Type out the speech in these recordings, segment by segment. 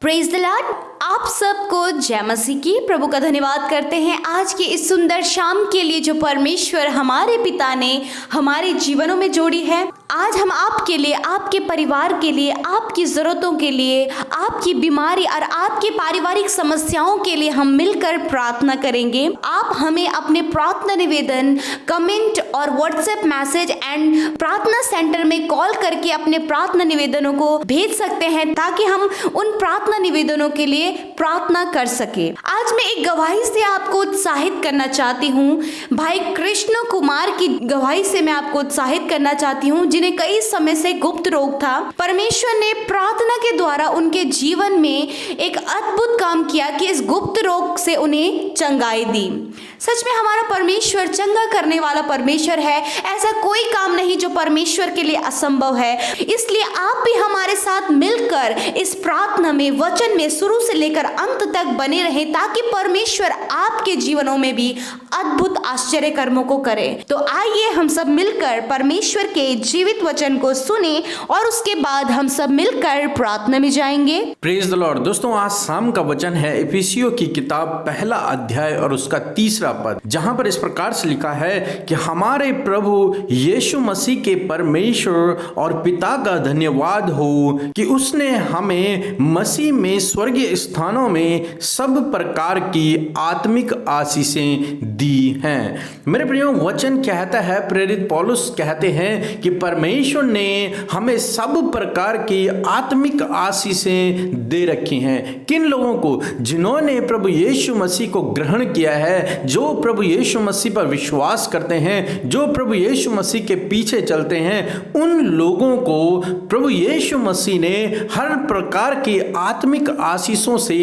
Praise the Lord. आप सबको जय मसीह की। प्रभु का धन्यवाद करते हैं आज की इस सुंदर शाम के लिए जो परमेश्वर हमारे पिता ने हमारे जीवनों में जोड़ी है। आज हम आपके लिए, आपके परिवार के लिए, आपकी ज़रूरतों के लिए, आपकी बीमारी और आपकी पारिवारिक समस्याओं के लिए हम मिलकर प्रार्थना करेंगे। आप हमें अपने प्रार्थना निवेदन कमेंट और व्हाट्सएप मैसेज एंड प्रार्थना सेंटर में कॉल करके अपने प्रार्थना निवेदनों को भेज सकते हैं ताकि हम उन प्रार्थना निवेदनों के लिए प्रार्थना कर सके। आज मैं एक गवाही से आपको उत्साहित करना चाहती हूँ। भाई कृष्ण कुमार की गवाही से मैं आपको उत्साहित करना चाहती हूँ, जिन्हें कई समय से गुप्त रोग था। परमेश्वर ने प्रार्थना के द्वारा उनके जीवन में एक अद्भुत काम किया कि इस गुप्त रोग से उन्हें चंगाई दी। सच में हमारा परमेश्वर चंगा करने वाला परमेश्वर है। ऐसा कोई काम नहीं जो परमेश्वर के लिए असंभव है। इसलिए आप भी हमारे साथ मिलकर इस प्रार्थना में, वचन में शुरू से लेकर अंत तक बने रहें ताकि परमेश्वर आपके जीवनों में भी अद्भुत आश्चर्य कर्मों को करे। तो आइए हम सब मिलकर परमेश्वर के जीवित वचन को सुने और उसके बाद हम सब मिलकर प्रार्थना में जाएंगे। Praise the Lord. दोस्तों, आज शाम का वचन है इफिसियों की किताब पहला अध्याय और उसका 3 पद, जहां पर इस प्रकार से लिखा है कि हमारे प्रभु यीशु मसीह के परमेश्वर और पिता का धन्यवाद हो कि उसने हमें मसीह में स्वर्गीय स्थानों में सब प्रकार की आत्मिक आशीषें दी हैं। मेरे प्रियो, वचन कहता है, प्रेरित पौलुस कहते हैं कि परमेश्वर ने हमें सब प्रकार की आत्मिक आशीषें दे रखी हैं। किन लोगों को? जिन्होंने प्रभु यीशु मसीह को ग्रहण किया है, जो प्रभु यीशु मसीह पर विश्वास करते हैं, जो प्रभु यीशु मसीह के पीछे चलते हैं, उन लोगों को प्रभु यीशु मसीह ने हर प्रकार की आत्मिक आशीषों से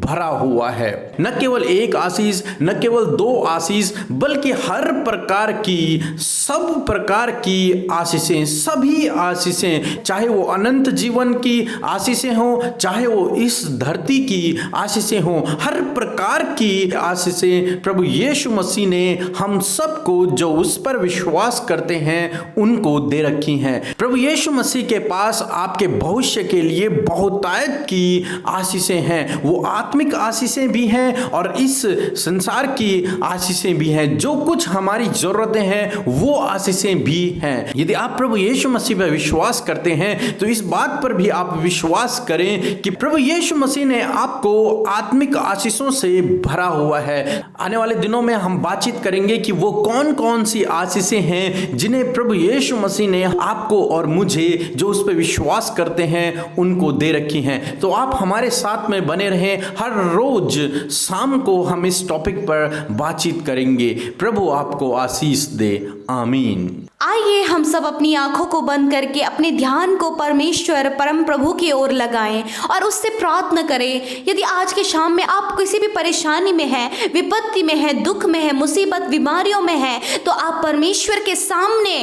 भरा हुआ है। न केवल एक आशीष, न केवल 2 आशीष, बल्कि हर प्रकार की, सब प्रकार की आशीषें, सभी आशीषें, चाहे वो अनंत जीवन की आशीषें हो, चाहे वो इस धरती की आशीषें हो, हर प्रकार की आशीषें प्रभु यीशु मसीह ने हम सबको, जो उस पर विश्वास करते हैं, उनको दे रखी हैं। प्रभु यीशु मसीह के पास आपके भविष्य के लिए बहुतायत की आशीषें हैं। वो आत्मिक आशीषें भी हैं और इस संसार की आशीषें भी हैं। जो कुछ हमारी जरूरतें हैं वो आशीषें भी हैं। यदि आप प्रभु यीशु मसीह पर विश्वास करते हैं तो इस बात पर भी आप विश्वास करें कि प्रभु यीशु मसीह ने आपको आत्मिक आशीषों से भरा हुआ है। आने वाले दिनों में हम बातचीत करेंगे कि वो कौन कौन सी आशीषें हैं जिन्हें प्रभु यीशु मसीह ने आपको और मुझे, जो उस पर विश्वास करते हैं, उनको दे रखी हैं। तो आप हमारे साथ में बने रहें। हर रोज शाम को हम इस टॉपिक पर बातचीत करेंगे। प्रभु आपको आशीष दे। आमीन। आइए हम सब अपनी आंखों को बंद करके अपने ध्यान को परमेश्वर परम प्रभु की ओर लगाएं और उससे प्रार्थना करें। यदि आज के शाम में आप किसी भी परेशानी में हैं, विपत्ति में हैं, दुख में हैं, मुसीबत बीमारियों में हैं, तो आप परमेश्वर के सामने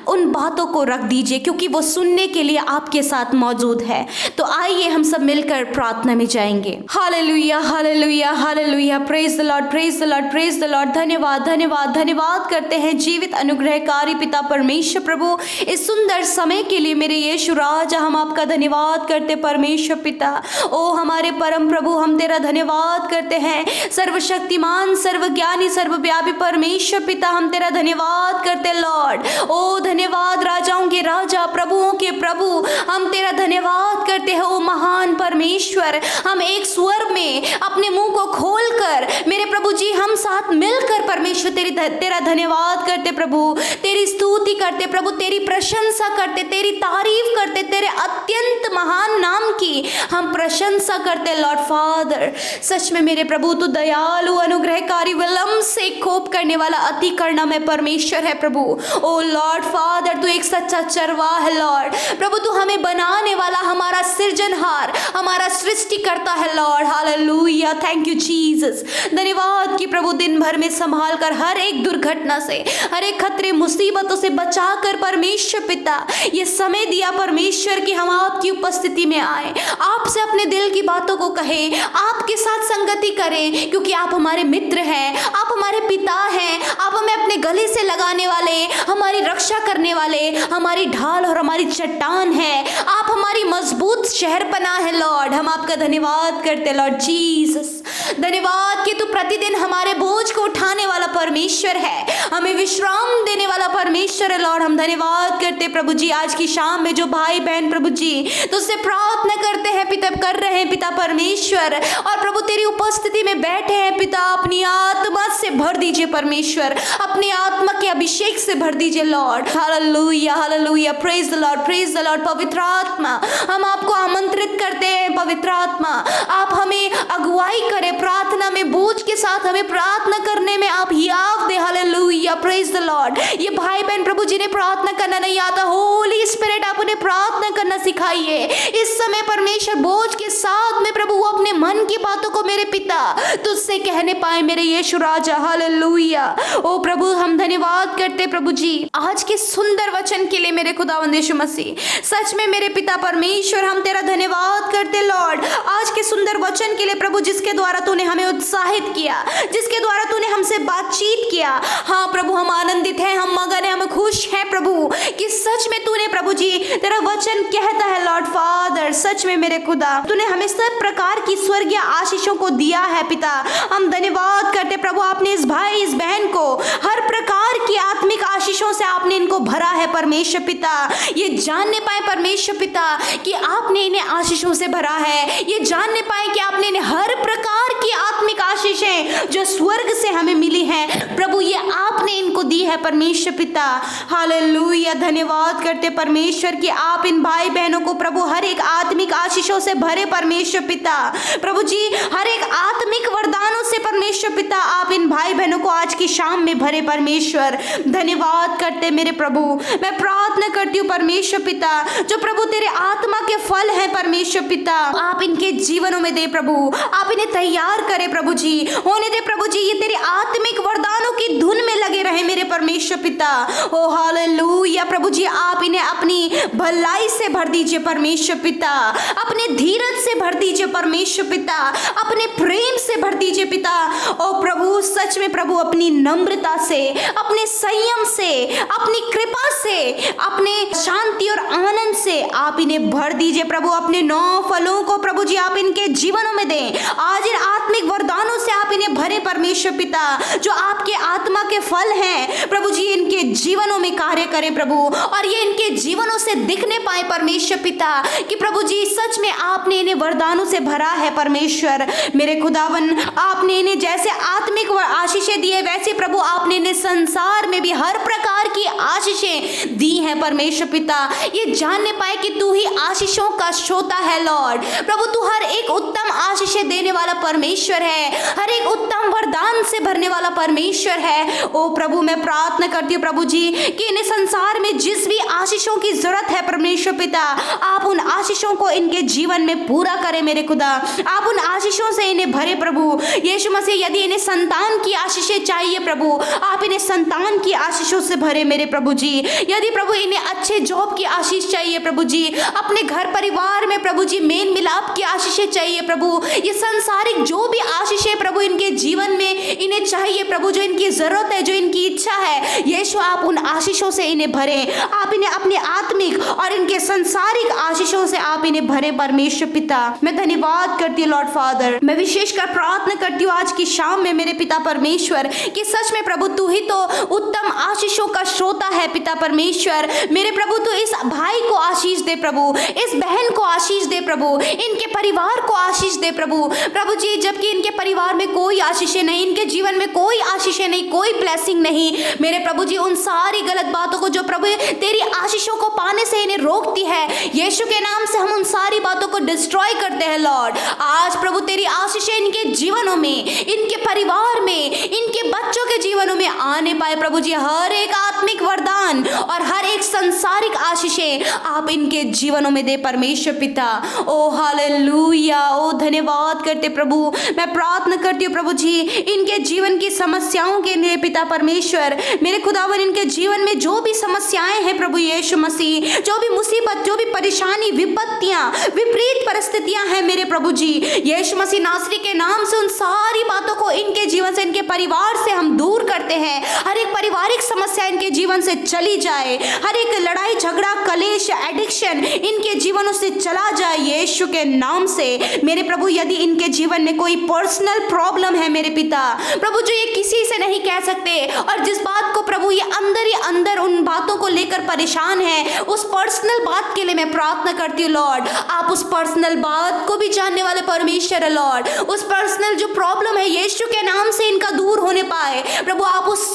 उन बातों को रख दीजिए, क्योंकि वो सुनने के लिए आपके साथ मौजूद है। तो आइए हम सब मिलकर प्रार्थना में जाएंगे। Hallelujah, hallelujah, hallelujah. Praise the Lord, praise the Lord, praise the Lord. धन्यवाद, धन्यवाद, धन्यवाद करते हैं जीवित अनुग्रहकारी पिता परमेश्वर प्रभु, इस सुंदर समय के लिए मेरे यीशु राजा हम आपका धन्यवाद करते परमेश्वर पिता। ओ हमारे परम प्रभु, हम तेरा धन्यवाद करते हैं। सर्वशक्तिमान, सर्वज्ञानी, सर्वव्यापी परमेश्वर पिता, हम तेरा धन्यवाद करते लॉर्ड। ओ धन्यवाद, राजाओं के राजा, प्रभुओं के प्रभु, हम तेरा धन्यवाद करते हैं। ओ महान परमेश्वर, हम एक स्वर में अपने मुंह को खोलकर मेरे प्रभु जी हम साथ मिलकर परमेश्वर तेरा धन्यवाद करते प्रभु, तेरी स्तुति करते प्रभु, तेरी प्रशंसा करते, तेरी तारीफ करते, तेरे अत्यंत महान नाम की हम प्रशंसा करते लॉर्ड फादर। सच में मेरे प्रभु तू दयालु, अनुग्रहकारी, विलंब से कोप करने वाला, अति करुणामय परमेश्वर है प्रभु। ओ लॉर्ड फादर, तू एक सच्चा चरवाहा है लॉर्ड। प्रभु तू हमें बनाने वाला, हमारा सृजनहार, हमारा सृष्टिकर्ता है Lord, hallelujah, thank you Jesus. धन्यवाद कि प्रभु दिन भर में संभाल कर हर एक दुर्घटना से, हर एक खतरे मुसीबतों से बचा कर परमेश्वर पिता ये समय दिया परमेश्वर कि हम आपकी उपस्थिति में आए, आपसे अपने दिल की बातों को कहें, आपके साथ संगति करें, क्योंकि आप हमारे मित्र हैं, आप हमारे पिता हैं, आप हमें अपने गले से लगाने वाले, हमारी रक्षा करने वाले, हमारी ढाल और हमारी चट्टान है, आप हमारी मजबूत शहरपनाह है लॉर्ड। हम आपका धन्यवाद करते लॉर्ड जीसस। धन्यवाद कि तू प्रतिदिन हमारे बोझ को उठाने वाला परमेश्वर है, हमें विश्राम देने वाला परमेश्वर है लॉर्ड। हम धन्यवाद करते प्रभु जी आज की शाम में जो भाई बहन प्रभु जी तुझसे प्रार्थना करते हैं पिता, कर रहे हैं पिता परमेश्वर, और प्रभु तेरी उपस्थिति में बैठे हैं पिता, अपनी आत्मा से भर दीजिए परमेश्वर, अपनी आत्मा के अभिषेक से भर दीजिए Lord. Hallelujah, hallelujah, praise the Lord, praise the Lord. पवित्र आत्मा हम आपको आमंत्रित करते हैं, पवित्र आत्मा आप हमें अगुवाई करें, प्रार्थना में बोझ के साथ हमें प्रार्थना करने में आप हियाव दे। Hallelujah, praise the lord. ये भाई बहन प्रभु जिन्हें प्रार्थना करना नहीं आता, होली स्पिरिट आप उन्हें प्रार्थना करना सिखाइए इस समय परमेश्वर, बोझ के साथ में प्रभु वो अपने मन की बातों को मेरे पिता तुझसे कहने पाए मेरे यीशु राजा। हालेलुया, ओ प्रभु हम धन्यवाद करते प्रभु जी आज के सुंदर वचन के लिए मेरे खुदावंद यीशु मसीह। सच में मेरे पिता परमेश्वर हम तेरा धन्यवाद करते लॉर्ड आज के सुंदर वचन के लिए प्रभु, जिसके द्वारा तूने हमें उत्साहित किया, जिसके द्वारा तूने हमसे बातचीत किया। हाँ प्रभु हम आनंदित हैं, हम मगन हैं, हम खुश हैं प्रभु कि सच में तूने प्रभु जी तेरा वचन कहता है लॉर्ड फादर, सच में मेरे खुदा तूने हमें सब प्रकार की स्वर्गीय आशीषों को दिया है पिता। हम धन्यवाद करते प्रभु, आपने इस भाई इस बहन को हर प्रकार की आत्मिक आशीषों से आपने इनको भरा है परमेश्वर पिता। ये जानने पाए परमेश्वर पिता कि आपने इन्हें आशीषों से भरा है, ये जानने पाए कि आपने इन्हें हर प्रकार की आत्मिक आशीषें जो स्वर्ग से हमें मिली हैं प्रभु, ये आपने इनको दी है परमेश्वर पिता। हालेलुया, धन्यवाद करते परमेश्वर कि आप इन भाई बहनों को प्रभु हर एक आत्मिक आशीषों से भरे परमेश्वर पिता। प्रभु जी हर एक आत्मिक वरदानों से परमेश्वर पिता आप इन भाई बहनों को आज की शाम में भरे परमेश्वर। धन्यवाद करते मेरे प्रभु, मैं प्रार्थना करती हूँ परमेश्वर पिता जो प्रभु तेरे आत्मा के फल हैं परमेश्वर पिता, आप इनके जीवनों में दे प्रभु, आप इन्हें तैयार करें प्रभु जी, होने दे प्रभु जी ये तेरे आत्मिक वरदानों की धुन में लगे रहे मेरे परमेश्वर पिता। ओ हालेलुया प्रभु जी आप इन्हें अपनी भलाई से भर दीजिए परमेश्वर पिता, अपने धीरज से भर दीजिए परमेश्वर पिता, अपने प्रेम से भर दीजिए पिता। ओ प्रभु सच में प्रभु अपनी नम्रता से, अपने संयम से, अपनी कृपा से, अपने शांति और आनंद से आप इन्हें भर दीजिए प्रभु। अपने 9 फलों को प्रभु जी आप इनके जीवनों में दें, आज इन आत्मिक वरदानों से आप इन्हें भरे परमेश्वर पिता, जो आपके आत्मा के फल हैं प्रभु जी इनके जीवनों में कार्य करें प्रभु, और ये इनके जीवनों से दिखने पाए परमेश्वर पिता कि प्रभु जी सच में आपने इन्हें वरदानों से भरा है परमेश्वर। मेरे खुदावन आपने इन्हें जैसे आत्मिक आशीषें दी है वैसे प्रभु आपने इन्हें संसार में भी हर प्रकार की आशीषें दी हैं परमेश्वर पिता। ये जानने पाए कि तू ही आशीषों का श्रोता है लॉर्ड प्रभु, तू हर एक उत्तम आशीषें देने वाला परमेश्वर है, हर एक उत्तम वरदान से भरने वाला परमेश्वर है। ओ प्रभु मैं प्रार्थना करती हूँ प्रभु जी कि इन्हें संसार में जिस भी आशीषों की जरूरत है परमेश्वर पिता आप उन आशीषों को इनके जीवन में पूरा करें मेरे खुदा, आप उन आशीषों से इन्हें भरे प्रभु यीशु मसीह। यदि इन्हें संतान की आशीषें चाहिए प्रभु आप इन्हें संतान की आशीषों से भरे मेरे प्रभु जी। यदि प्रभु इन्हें अच्छे जॉब की आशीष चाहिए प्रभु जी, अपने घर परिवार में प्रभु जी मेल मिलाप की आशीषें चाहिए प्रभु, ये संसारिक जो भी आशीषें प्रभु इनके जीवन में इन्हें चाहिए प्रभु, जो इनकी जरूरत है, जो इनकी इच्छा है यीशु आप उन आशीषों से इन्हें भरे, आप इन्हें अपने आत्मिक और इनके संसारिक आशीषों से आप इन्हें भरे परमेश्वर पिता। मैं धन्यवाद करती हूँ लॉर्ड फादर, मैं विशेषकर प्रार्थना करती हूँ आज की शाम में मेरे पिता परमेश्वर कि सच में प्रभु तू ही तो उत्तम आशीषों का श्रोता है पिता परमेश्वर। मेरे प्रभु तू इस भाई को आशीष दे प्रभु, इस बहन को आशीष दे प्रभु, इनके परिवार को आशीष दे प्रभु। प्रभु जी जबकि इनके परिवार में कोई आशीषें नहीं, इनके जीवन में कोई आशीषें नहीं, कोई ब्लेसिंग नहीं मेरे प्रभु जी, उन सारी गलत बातों को जो प्रभु तेरी आशीषों को पाने से इन्हें रोकती है यीशु के नाम से हम उन सारी बातों को डिस्ट्रॉय करते हैं लॉर्ड। आज प्रभु तेरी आशीषें इनके जीवनों में, इनके परिवार में, इनके बच्चों के जीवनों में आने पाए प्रभु जी। हर एक आत्मिक वरदान और हर एक संसारिक आशीषें आप इनके जीवनों में दे परमेश्वर पिता। ओ हालेलुया, ओ धन्यवाद करते प्रभु। मैं प्रार्थना करती हूँ प्रभु जी, इनके जीवन की समस्याओं के लिए पिता परमेश्वर, मेरे खुदावन इनके जीवन में जो भी समस्याएं हैं प्रभु यीशु मसीह, जो भी मुसीबत, जो भी परेशानी, विपत्तियां, विपरीत परिस्थितियां हैं मेरे प्रभु जी, यीशु मसीह नासरी के नाम से उन सारी बातों को इनके जीवन से, इनके परिवार से हम दूर करते हैं। हर एक पारिवारिक समस्या इनके जीवन से चली जाए, हर एक लड़ाई झगड़ा कलेश एडिक्शन इनके जीवनों से चला जाए यीशु के नाम से। मेरे प्रभु यदि इनके जीवन में कोई पर्सनल प्रॉब्लम है मेरे पिता प्रभु, जो ये किसी से नहीं कह सकते, और जिस बात को प्रभु ये अंदर ही अंदर उन बातों को लेकर परेशान है, उस पर्सनल बात के लिए मैं प्रार्थना करती हूँ लॉर्ड, आप उस पर्सनल बात को भी जानने वाले परमेश्वर है लॉर्ड। उस पर्सनल जो प्रॉब्लम है यीशु के नाम से इनका दूर होने पाए प्रभु, आप उस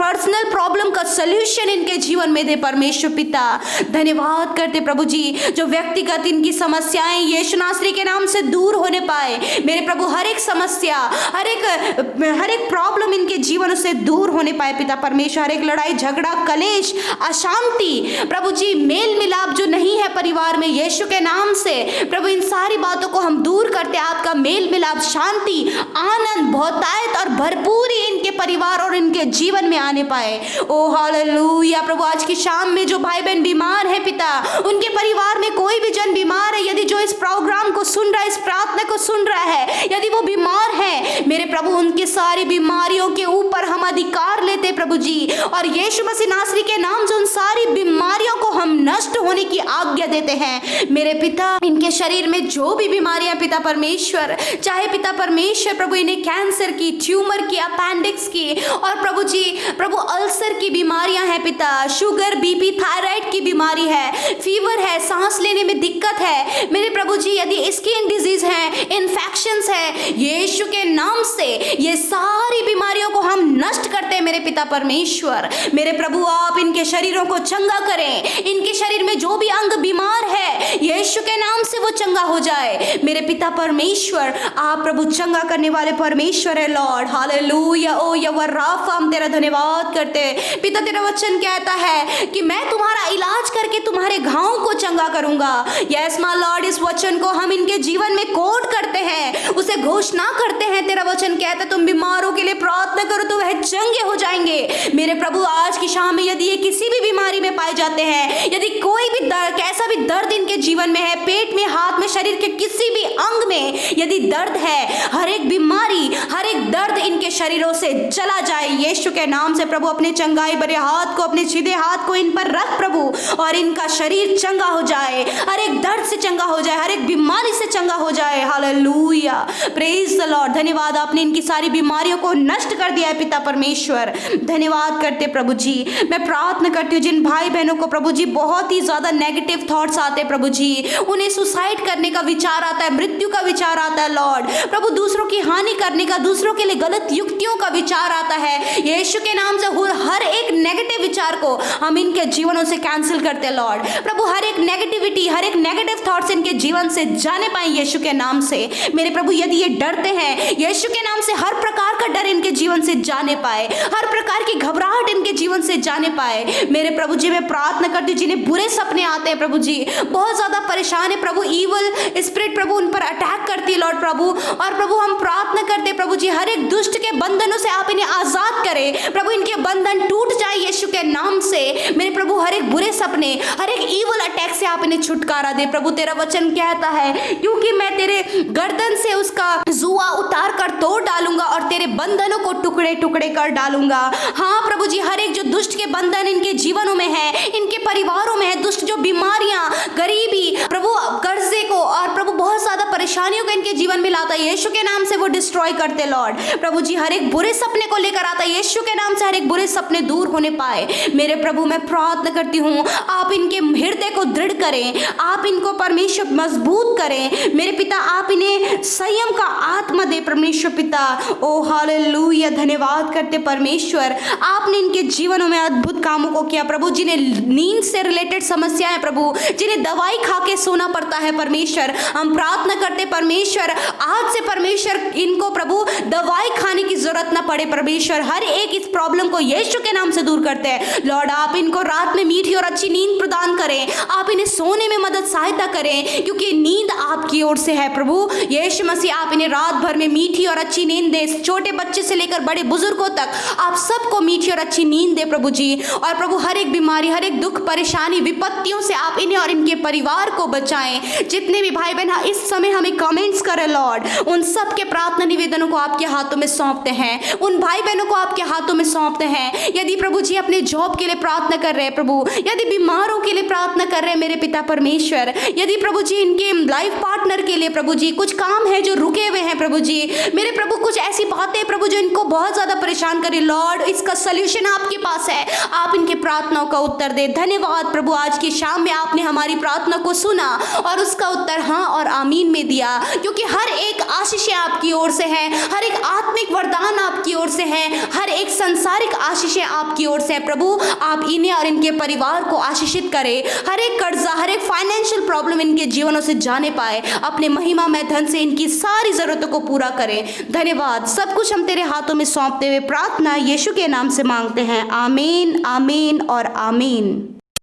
पर्सनल प्रॉब्लम का सल्यूशन इनके जीवन में दे परमेश्वर पिता। धन्यवाद करते प्रभु जी, जो व्यक्तिगत इनकी समस्याएं यीशु नासरी के नाम से दूर होने पाए मेरे प्रभु, हर एक समस्या, हर एक प्रॉब्लम इनके जीवन से दूर होने पाए पिता परमेश्वर। हर एक लड़ाई झगड़ा कलेश अशांति प्रभु जी, मेल मिलाप जो नहीं है परिवार में यीशु के नाम से प्रभु, इन सारी बातों को हम दूर करते, आपका मेल मिलाप, शांति, आनंद, बहुतायत और भरपूरी इनके परिवार और इनके जीवन में आने पाए। ओ हालेलुया प्रभु, आज की शाम में जो भाई बहन बीमार है पिता, उनके परिवार में कोई भी जन बीमार है, यदि जो इस प्रोग्राम को सुन रहा है, इस प्रार्थना को सुन रहा है, यदि वो बीमार है मेरे प्रभु, उनकी सारी बीमारियों के ऊपर हम अधिकार लेते प्रभु जी, और यीशु मसीह नासरी के नाम से उन सारी बीमारियों को हम नष्ट होने की आज्ञा देते हैं मेरे पिता। इनके शरीर में जो भी बीमारियां पिता परमेश्वर, चाहे पिता परमेश्वर प्रभु इन्हें कैंसर की, ट्यूमर की, अपेंडिक्स की, और प्रभु जी प्रभु अल्सर की बीमारियां हैं पिता, शुगर, बीपी, थायराइड की बीमारी है, फीवर है, सांस लेने में दिक्कत है मेरे प्रभु जी, यदि स्किन डिजीज है, इन्फेक्शंस है, यीशु के नाम से ये सारी बीमारियों को हम नष्ट करते हैं मेरे पिता परमेश्वर। मेरे प्रभु आप इनके शरीरों को चंगा करें, इनके शरीर में जो भी अंग बीमार है यीशु के नाम से वो चंगा हो जाए मेरे पिता परमेश्वर। आप प्रभु चंगा करने वाले परमेश्वर है लॉर्ड, हालेलुया। ओ यहोवा राफा, हम तेरा धन्यवाद करते पिता। तेरा वचन कहता है कि मैं तुम्हारा इलाज करके तुम्हारे घावों को चंगा करूंगा। यस माय लॉर्ड, इस वचन को हम इनके जीवन में कोट करते हैं, उसे घोषणा करते हैं। तेरा वचन कहता है तुम बीमारों के लिए प्रार्थना करो तो वह चंगे हो जाएंगे मेरे प्रभु। आज की शाम में यदि ये किसी भी बीमारी में पाए जाते हैं, यदि कोई भी दर्द, कैसा भी दर्द इनके जीवन में है, पेट में, हाथ में, शरीर के किसी भी अंग में यदि दर्द है, हर एक बीमारी, हर एक दर्द इनके शरीरों से चला जाए यीशु के नाम से प्रभु। अपने चंगाई भरे हाथ को, अपने सीधे हाथ को इन पर रख प्रभु, और इनका शरीर चंगा हो जाए, हर एक दर्द से चंगा हो जाए, हर एक बीमारी से चंगा हो जाए। Hallelujah, praise the Lord. धन्यवाद, आपने इनकी सारी बीमारियों को नष्ट कर दिया है पिता परमेश्वर। धन्यवाद करते प्रभु जी। मैं प्रार्थना करती हूँ जिन भाई बहनों को प्रभु जी बहुत ही ज्यादा नेगेटिव थॉट्स आते हैं प्रभु जी, उन्हें सुसाइड करने का विचार आता है, मृत्यु का विचार आता है लॉर्ड प्रभु, दूसरों की हानि करने का, दूसरों के लिए गलत युक्तियों का विचार आता है यीशु के नाम से हर एक नेगेटिव विचार को हम इनके जीवनों से कैंसिल करते हैं लॉर्ड प्रभु। हर एक नेगेटिविटी, हर एक नेगेटिव थॉट्स इनके जीवन से जाने पाए यीशु के नाम से मेरे प्रभु। यदि ये डरते हैं यीशु के नाम से, हर प्रकार का डर इनके जीवन से जाने पाए, हर प्रकार की घबराहट इनके जीवन से जाने पाए मेरे प्रभु जी। मैं प्रार्थना करती हूँ जिन्हें बुरे सपने आते हैं प्रभु जी, बहुत ज्यादा परेशान है प्रभु, ईवल स्पिरिट प्रभु उन पर अटैक करती है लॉर्ड प्रभु, और प्रभु हम प्रार्थना करते प्रभु जी हर एक दुष्ट के बंधनों से आप इन्हें आजाद करें प्रभु, इनके बंधन टूट जाए यीशु के नाम से मेरे प्रभु। हर एक बुरे सपने, हर एक ईवल अटैक से आप इन्हें छुटकारा दे प्रभु। तेरा वचन कहता है क्योंकि मैं तेरे गर्दन से उसका जुआ उतार कर तोड़ डालूंगा और तेरे बंधनों को टुकड़े टुकड़े कर डालूंगा। हाँ प्रभु जी, हर एक जो दुष्ट के बंधन इनके जीवनों में है, इनके परिवारों में है, दुष्ट जो बीमारियां, गरीबी प्रभु, कर्जे को और प्रभु बहुत ज्यादा परेशानियों को इनके जीवन में लाता है यीशु के नाम से वो डिस्ट्रॉय करते लॉर्ड प्रभु जी। हर एक बुरे सपने को लेकर आता है यीशु के नाम से, हर एक बुरे सपने दूर होने पाए मेरे प्रभु। मैं प्रार्थना करती हूँ आप इनके हृदय को दृढ़ करें, आप इनको परमेश्वर मजबूत करें मेरे पिता, आप इन्हें संयम का आत्मा दे परमेश्वर पिता। ओ हालेलुया, धन्यवाद करते परमेश्वर, आपने इनके जीवनों में अद्भुत कामों को किया प्रभु। जिन्हें नींद से रिलेटेड समस्याएं प्रभु, जिन्हें दवाई खा के सोना पड़ता है परमेश्वर, हम प्रार्थना करते परमेश्वर आज से परमेश्वर इनको प्रभु दवाई खाने की जरूरत ना पड़े परमेश्वर। हर एक इस प्रॉब्लम को यीशु के नाम से दूर करते हैं लॉर्ड। आप इनको रात में मीठी और अच्छी नींद प्रदान करें, आप इन्हें सोने में मदद सहायता करें क्योंकि नींद आपकी ओर से है प्रभु। यीशु मसीह आप इन्हें रात भर में मीठी और अच्छी नींद दें। छोटे बच्चे से लेकर बड़े बुजुर्गों तक आप सबको मीठी और अच्छी नींद दें प्रभु जी। और प्रभु हर एक बीमारी, हर एक दुख, परेशानी, विपत्तियों से आप इन्हें और इनके परिवार को बचाएं। जितने भी भाई बहन इस समय हमें कमेंट्स करें लॉर्ड, उन सब के प्रार्थना निवेदनों को आपके हाथों में सौंपते हैं, उन भाई बहनों को आपके हाथों में सौंपते हैं। यदि प्रभु जी अपने जॉब के लिए प्रार्थना कर रहे हैं प्रभु, यदि बीमारों के लिए प्रार्थना कर रहे हैं मेरे पिता परमेश्वर, यदि प्रभु जी इनके लाइफ पार्टनर के लिए प्रभु जी कुछ काम है जो रुके हुए हैं प्रभु जी, मेरे प्रभु कुछ ऐसी बातें प्रभु जो इनको बहुत ज्यादा परेशान करे लॉर्ड, इसका सोल्यूशन आपके पास है। आप इनके प्रार्थनाओं का उत्तर दे। धन्यवाद प्रभु, आज की शाम में आपने हमारी प्रार्थना को सुना और उसका उत्तर हाँ और आमीन में दिया, क्योंकि हर एक आशीषें आपकी ओर से है, हर एक आत्मिक वरदान आपकी ओर से है, हर एक संसारिक आशीषें आपकी ओर से है। प्रभु आप इन्हें और इनके परिवार को आशीषित करें, हर एक कर्जा, हर एक फाइनेंशियल प्रॉब्लम इनके जीवनों से जाने पाए, अपने महिमा में धन से इनकी सारी जरूरतों को पूरा करें। धन्यवाद, सब कुछ हम तेरे हाथों में सौंपते हुए प्रार्थना यीशु के नाम से मांगते हैं। आमीन, आमीन और आमीन।